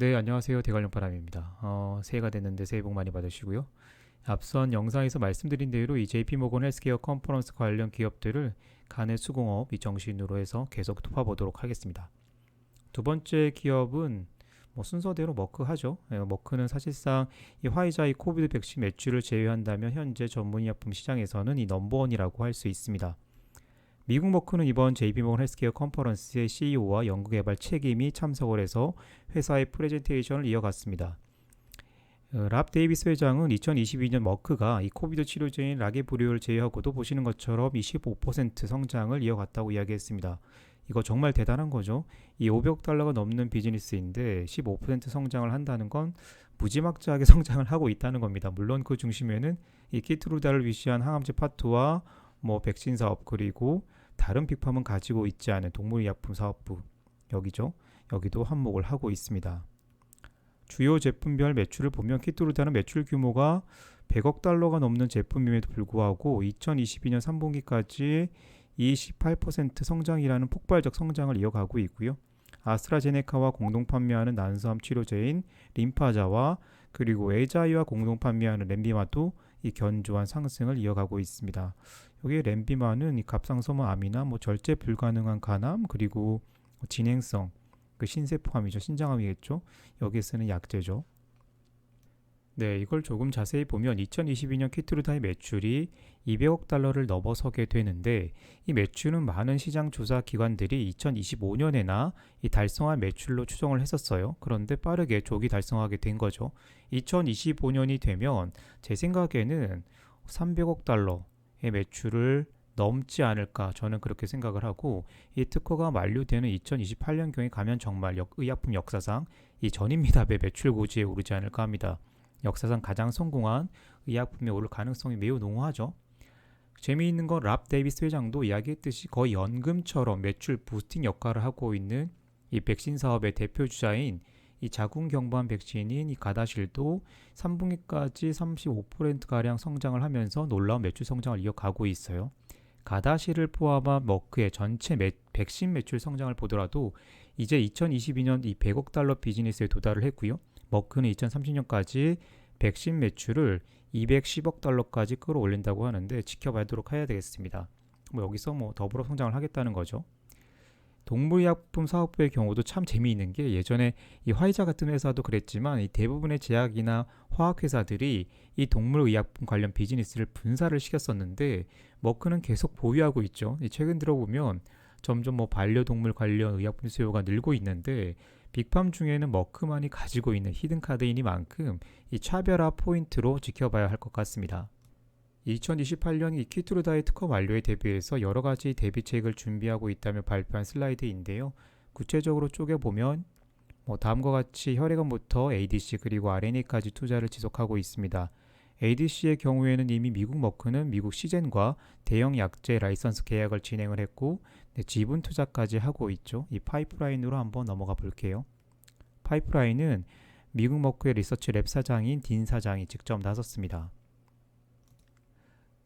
네, 안녕하세요. 대관령바람입니다. 새해가 됐는데 새해 복 많이 받으시고요. 앞선 영상에서 말씀드린 대로 이 JP모건 헬스케어 컨퍼런스 관련 기업들을 간의 수공업 이 정신으로 해서 계속 톱어보도록 하겠습니다. 두 번째 기업은 순서대로 머크 하죠. 머크는 사실상 이 화이자 이 코비드 백신 매출을 제외한다면 현재 전문의약품 시장에서는 이 넘버원이라고 할 수 있습니다. 미국 머크는 이번 JP모건 헬스케어 컨퍼런스의 CEO와 연구개발 책임이 참석을 해서 회사의 프레젠테이션을 이어갔습니다. 랍 데이비스 회장은 2022년 머크가 이 코비드 치료제인 라게브리오를 제외하고도 보시는 것처럼 25% 성장을 이어갔다고 이야기했습니다. 이거 정말 대단한 거죠. 이 500억 달러가 넘는 비즈니스인데 15% 성장을 한다는 건 무지막지하게 성장을 하고 있다는 겁니다. 물론 그 중심에는 이 키트루다를 위시한 항암제 파트와 백신 사업 그리고 다른 빅팜은 가지고 있지 않은 동물의약품 사업부 여기죠. 여기도 한몫을 하고 있습니다. 주요 제품별 매출을 보면 키트루다는 매출 규모가 100억 달러가 넘는 제품임에도 불구하고 2022년 3분기까지 28% 성장이라는 폭발적 성장을 이어가고 있고요. 아스트라제네카와 공동 판매하는 난소암 치료제인 림파자와 그리고 에이자이와 공동 판매하는 렌비마도 이 견조한 상승을 이어가고 있습니다. 여기 렌비마는 이 갑상선암이나 절제 불가능한 간암 그리고 진행성 그 신세포암이죠. 신장암이겠죠. 여기에 쓰는 약제죠. 네, 이걸 조금 자세히 보면 2022년 키트루다의 매출이 200억 달러를 넘어서게 되는데 이 매출은 많은 시장 조사 기관들이 2025년에나 이 달성할 매출로 추정을 했었어요. 그런데 빠르게 조기 달성하게 된 거죠. 2025년이 되면 제 생각에는 300억 달러의 매출을 넘지 않을까 저는 그렇게 생각을 하고 이 특허가 만료되는 2028년경에 가면 정말 의약품 역사상 이 전임미답의 매출 고지에 오르지 않을까 합니다. 역사상 가장 성공한 의약품에 오를 가능성이 매우 농후하죠. 재미있는 건 랍 데이비스 회장도 이야기했듯이 거의 연금처럼 매출 부스팅 역할을 하고 있는 이 백신 사업의 대표 주자인 이 자궁경부암 백신인 이 가다실도 3분기까지 35%가량 성장을 하면서 놀라운 매출 성장을 이어가고 있어요. 가다실을 포함한 머크의 전체 백신 매출 성장을 보더라도 이제 2022년 이 100억 달러 비즈니스에 도달을 했고요. 머크는 2030년까지 백신 매출을 210억 달러까지 끌어올린다고 하는데 지켜봐도록 해야 되겠습니다. 여기서 더불어 성장을 하겠다는 거죠. 동물의약품 사업부의 경우도 참 재미있는 게 예전에 이 화이자 같은 회사도 그랬지만 이 대부분의 제약이나 화학회사들이 이 동물의약품 관련 비즈니스를 분사를 시켰었는데 머크는 계속 보유하고 있죠. 최근 들어보면 점점 반려동물 관련 의약품 수요가 늘고 있는데 빅팜 중에는 머크만이 가지고 있는 히든카드이니만큼 이 차별화 포인트로 지켜봐야 할 것 같습니다. 2028년 이 키트루다의 특허 만료에 대비해서 여러 가지 대비책을 준비하고 있다며 발표한 슬라이드인데요. 구체적으로 쪼개보면 다음과 같이 혈액암부터 ADC 그리고 RNA까지 투자를 지속하고 있습니다. ADC의 경우에는 이미 미국 머크는 미국 시젠과 대형 약제 라이선스 계약을 진행을 했고 지분 투자까지 하고 있죠. 이 파이프라인으로 한번 넘어가 볼게요. 파이프라인은 미국 머크의 리서치 랩 사장인 딘 사장이 직접 나섰습니다.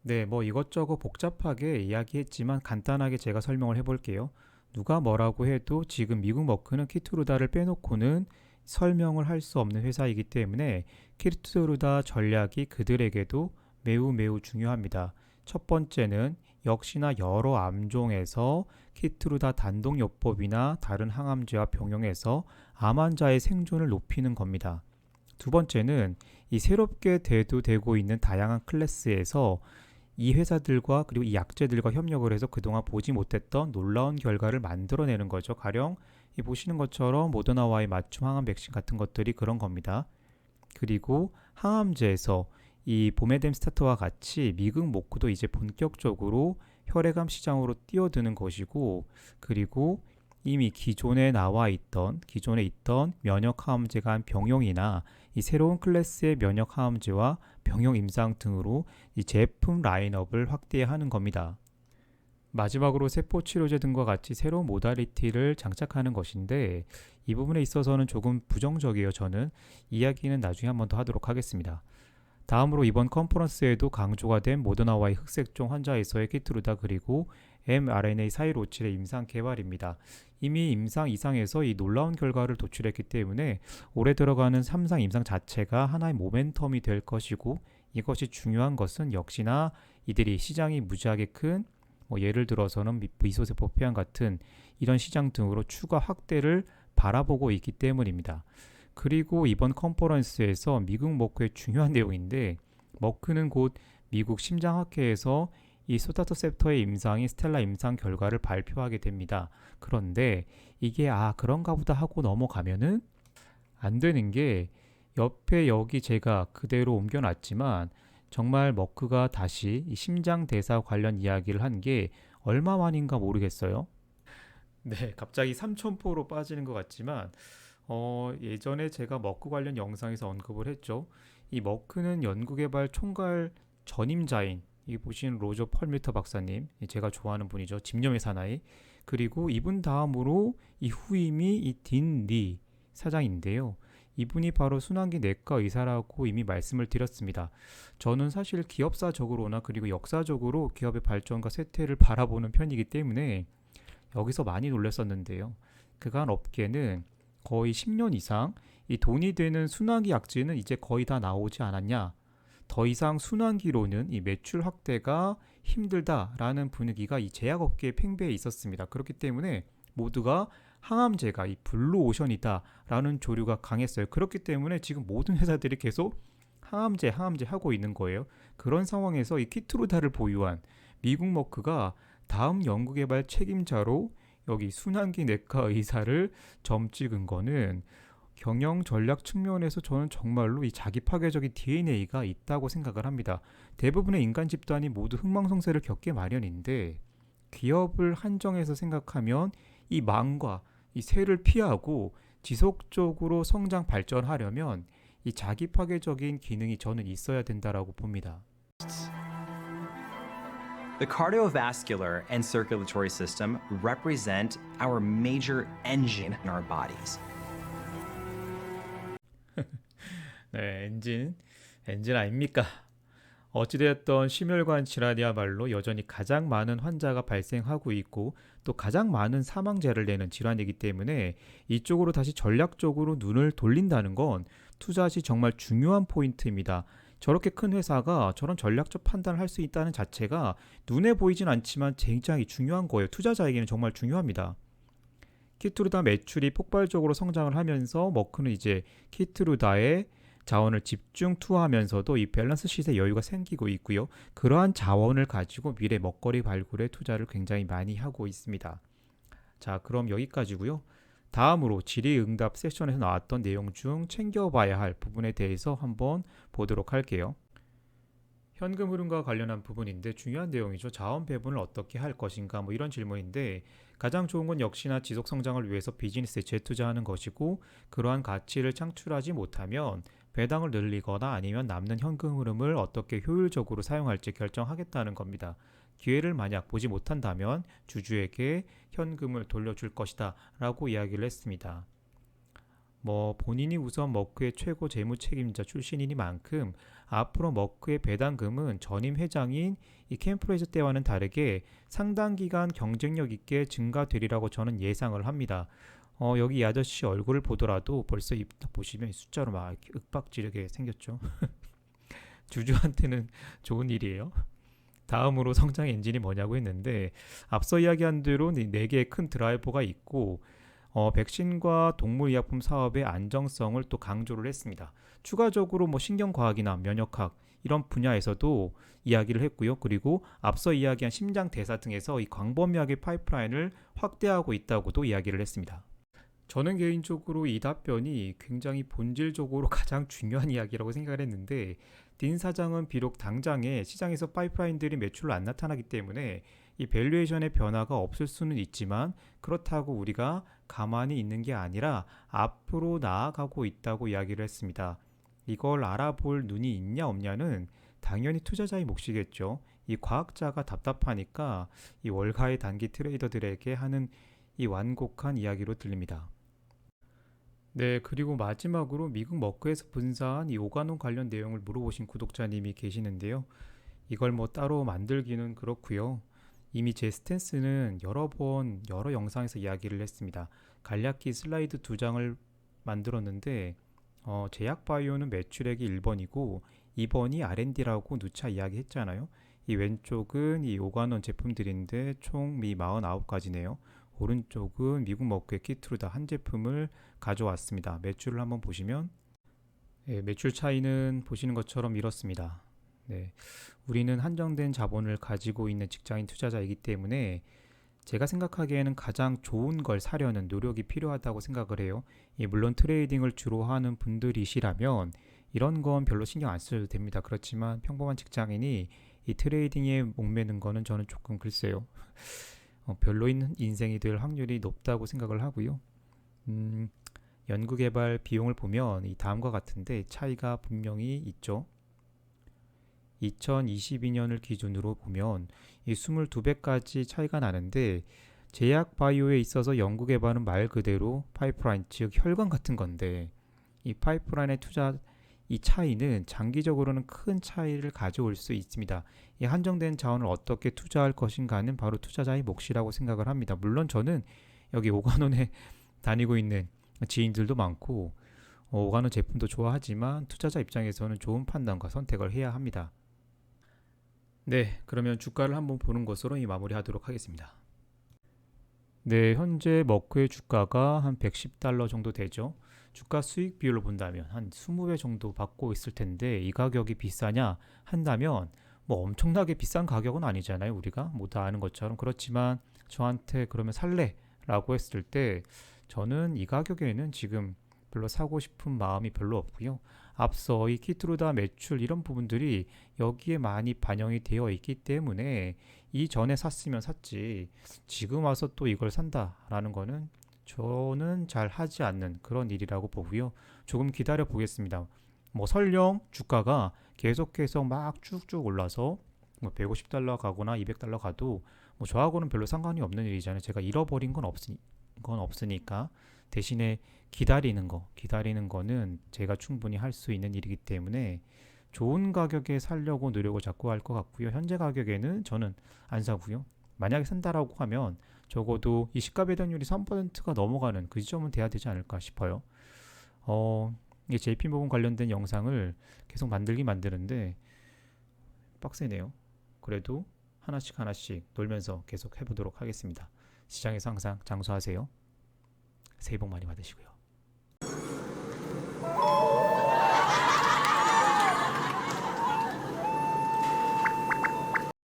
네, 이것저것 복잡하게 이야기했지만 간단하게 제가 설명을 해볼게요. 누가 뭐라고 해도 지금 미국 머크는 키트루다를 빼놓고는 설명을 할 수 없는 회사이기 때문에 키트루다 전략이 그들에게도 매우 매우 중요합니다. 첫 번째는 역시나 여러 암종에서 키트루다 단독요법이나 다른 항암제와 병용해서 암 환자의 생존을 높이는 겁니다. 두 번째는 이 새롭게 대두되고 있는 다양한 클래스에서 이 회사들과 그리고 이 약제들과 협력을 해서 그동안 보지 못했던 놀라운 결과를 만들어내는 거죠. 가령 이 보시는 것처럼 모더나와의 맞춤 항암 백신 같은 것들이 그런 겁니다. 그리고 항암제에서 이 보메뎀스타트와 같이 미국 모크도 이제 본격적으로 혈액암 시장으로 뛰어드는 것이고 그리고 이미 기존에 있던 면역 항암제가 한 병용이나 이 새로운 클래스의 면역 항암제와 병용 임상 등으로 이 제품 라인업을 확대하는 겁니다. 마지막으로 세포치료제 등과 같이 새로운 모다리티를 장착하는 것인데 이 부분에 있어서는 조금 부정적이에요. 저는 이야기는 나중에 한번 더 하도록 하겠습니다. 다음으로 이번 컨퍼런스에도 강조가 된 모더나와의 흑색종 환자에서의 키트루다 그리고 mRNA 사이로칠의 임상 개발입니다. 이미 임상 2상에서 이 놀라운 결과를 도출했기 때문에 올해 들어가는 3상 임상 자체가 하나의 모멘텀이 될 것이고, 이것이 중요한 것은 역시나 이들이 시장이 무지하게 큰, 예를 들어서는 미소세포 폐암 같은 이런 시장 등으로 추가 확대를 바라보고 있기 때문입니다. 그리고 이번 컨퍼런스에서 미국 머크의 중요한 내용인데, 머크는 곧 미국 심장학회에서 이 소타터셉터의 임상인 스텔라 임상 결과를 발표하게 됩니다. 그런데 이게 그런가 보다 하고 넘어가면은 안 되는 게, 옆에 여기 제가 그대로 옮겨놨지만 정말 머크가 다시 이 심장 대사 관련 이야기를 한 게 얼마 만인가 모르겠어요. 네, 갑자기 삼천포로 빠지는 것 같지만 예전에 제가 머크 관련 영상에서 언급을 했죠. 이 머크는 연구개발 총괄 전임자인, 이 보시는 로저 펄미터 박사님, 제가 좋아하는 분이죠. 집념의 사나이. 그리고 이분 다음으로 이 후임이 이 딘 리 사장인데요. 이분이 바로 순환기 내과 의사라고 이미 말씀을 드렸습니다. 저는 사실 기업사적으로나 그리고 역사적으로 기업의 발전과 쇠퇴를 바라보는 편이기 때문에 여기서 많이 놀랐었는데요. 그간 업계는 거의 10년 이상 이 돈이 되는 순환기 약제는 이제 거의 다 나오지 않았냐, 더 이상 순환기로는 이 매출 확대가 힘들다라는 분위기가 이 제약업계의 팽배해 있었습니다. 그렇기 때문에 모두가 항암제가 이 블루오션이다라는 조류가 강했어요. 그렇기 때문에 지금 모든 회사들이 계속 항암제 하고 있는 거예요. 그런 상황에서 이 키트루다를 보유한 미국 머크가 다음 연구개발 책임자로 여기 순환기 내과 의사를 점 찍은 거는 경영 전략 측면에서 저는 정말로 이 자기 파괴적인 DNA가 있다고 생각을 합니다. 대부분의 인간 집단이 모두 흥망성쇠를 겪게 마련인데, 기업을 한정해서 생각하면 이 망과 이 쇠를 피하고 지속적으로 성장 발전하려면 이 자기 파괴적인 기능이 저는 있어야 된다라고 봅니다. The cardiovascular and circulatory system represent our major engine in our bodies. 네, 엔진 아닙니까? 어찌되었던 심혈관 질환이야말로 여전히 가장 많은 환자가 발생하고 있고, 또 가장 많은 사망자를 내는 질환이기 때문에 이쪽으로 다시 전략적으로 눈을 돌린다는 건 투자 시 정말 중요한 포인트입니다. 저렇게 큰 회사가 저런 전략적 판단을 할 수 있다는 자체가 눈에 보이진 않지만 굉장히 중요한 거예요. 투자자에게는 정말 중요합니다. 키트루다 매출이 폭발적으로 성장을 하면서 머크는 이제 키트루다의 자원을 집중 투하하면서도 이 밸런스 시세 여유가 생기고 있고요. 그러한 자원을 가지고 미래 먹거리 발굴에 투자를 굉장히 많이 하고 있습니다. 자, 그럼 여기까지고요. 다음으로 질의응답 세션에서 나왔던 내용 중 챙겨봐야 할 부분에 대해서 한번 보도록 할게요. 현금 흐름과 관련한 부분인데 중요한 내용이죠. 자원 배분을 어떻게 할 것인가, 이런 질문인데, 가장 좋은 건 역시나 지속 성장을 위해서 비즈니스에 재투자하는 것이고, 그러한 가치를 창출하지 못하면 배당을 늘리거나 아니면 남는 현금 흐름을 어떻게 효율적으로 사용할지 결정하겠다는 겁니다. 기회를 만약 보지 못한다면 주주에게 현금을 돌려줄 것이다 라고 이야기를 했습니다. 본인이 우선 머크의 최고 재무 책임자 출신이니만큼 앞으로 머크의 배당금은 전임 회장인 이 캠프레이저 때와는 다르게 상당 기간 경쟁력 있게 증가되리라고 저는 예상을 합니다. 여기 이 아저씨 얼굴을 보더라도 벌써 입 보시면 숫자로 막 이렇게 윽박지르게 생겼죠. 주주한테는 좋은 일이에요. 다음으로 성장 엔진이 뭐냐고 했는데, 앞서 이야기한 대로 4개의 큰 드라이버가 있고, 백신과 동물의약품 사업의 안정성을 또 강조를 했습니다. 추가적으로 신경과학이나 면역학 이런 분야에서도 이야기를 했고요. 그리고 앞서 이야기한 심장 대사 등에서 이 광범위하게 파이프라인을 확대하고 있다고도 이야기를 했습니다. 저는 개인적으로 이 답변이 굉장히 본질적으로 가장 중요한 이야기라고 생각을 했는데, 딘 사장은 비록 당장에 시장에서 파이프라인들이 매출로 안 나타나기 때문에 이 밸류에이션의 변화가 없을 수는 있지만, 그렇다고 우리가 가만히 있는 게 아니라 앞으로 나아가고 있다고 이야기를 했습니다. 이걸 알아볼 눈이 있냐 없냐는 당연히 투자자의 몫이겠죠. 이 과학자가 답답하니까 이 월가의 단기 트레이더들에게 하는 이 완곡한 이야기로 들립니다. 네, 그리고 마지막으로 미국 머크에서 분사한 이 오가논 관련 내용을 물어보신 구독자님이 계시는데요. 이걸 따로 만들기는 그렇고요. 이미 제 스탠스는 여러 번 여러 영상에서 이야기를 했습니다. 간략히 슬라이드 두 장을 만들었는데 제약바이오는 매출액이 1번이고 2번이 R&D라고 누차 이야기했잖아요. 이 왼쪽은 이 오가논 제품들인데 총 미 49가지네요. 오른쪽은 미국 머크의 키트루다 한 제품을 가져왔습니다. 매출을 한번 보시면 매출 차이는 보시는 것처럼 이렇습니다. 네, 우리는 한정된 자본을 가지고 있는 직장인 투자자이기 때문에 제가 생각하기에는 가장 좋은 걸 사려는 노력이 필요하다고 생각을 해요. 물론 트레이딩을 주로 하는 분들이시라면 이런 건 별로 신경 안 써도 됩니다. 그렇지만 평범한 직장인이 이 트레이딩에 목매는 거는 저는 조금 글쎄요. 별로인 인생이 될 확률이 높다고 생각을 하고요. 연구개발 비용을 보면 이 다음과 같은데 차이가 분명히 있죠. 2022년을 기준으로 보면 이 22배까지 차이가 나는데 제약 바이오에 있어서 연구개발은 말 그대로 파이프라인 즉 혈관 같은 건데 이 파이프라인의 투자 이 차이는 장기적으로는 큰 차이를 가져올 수 있습니다. 이 한정된 자원을 어떻게 투자할 것인가는 바로 투자자의 몫이라고 생각을 합니다. 물론 저는 여기 오가논에 다니고 있는 지인들도 많고 오가논 제품도 좋아하지만 투자자 입장에서는 좋은 판단과 선택을 해야 합니다. 네, 그러면 주가를 한번 보는 것으로 마무리하도록 하겠습니다. 네, 현재 머크의 주가가 한 110달러 정도 되죠. 주가 수익 비율로 본다면 한 20배 정도 받고 있을 텐데 이 가격이 비싸냐 한다면 뭐 엄청나게 비싼 가격은 아니잖아요. 우리가 다 아는 것처럼. 그렇지만 저한테 그러면 살래라고 했을 때 저는 이 가격에는 지금 별로 사고 싶은 마음이 별로 없고요. 앞서 이 키트루다 매출 이런 부분들이 여기에 많이 반영이 되어 있기 때문에 이전에 샀으면 샀지 지금 와서 또 이걸 산다라는 거는 저는 잘 하지 않는 그런 일이라고 보고요. 조금 기다려 보겠습니다. 뭐 설령 주가가 계속해서 막 쭉쭉 올라서 뭐 150달러 가거나 200달러 가도 뭐 저하고는 별로 상관이 없는 일이잖아요. 제가 잃어버린 건 없으니까 대신에 기다리는 거는 제가 충분히 할 수 있는 일이기 때문에 좋은 가격에 살려고 노력을 자꾸 할 것 같고요. 현재 가격에는 저는 안 사고요. 만약에 산다라고 하면 적어도 이 시가 배당률이 3%가 넘어가는 그 지점은 돼야 되지 않을까 싶어요. 이 JP모건 관련된 영상을 계속 만드는데 빡세네요. 그래도 하나씩 놀면서 계속 해보도록 하겠습니다. 시장에서 항상 장수하세요. 새해 복 많이 받으시고요.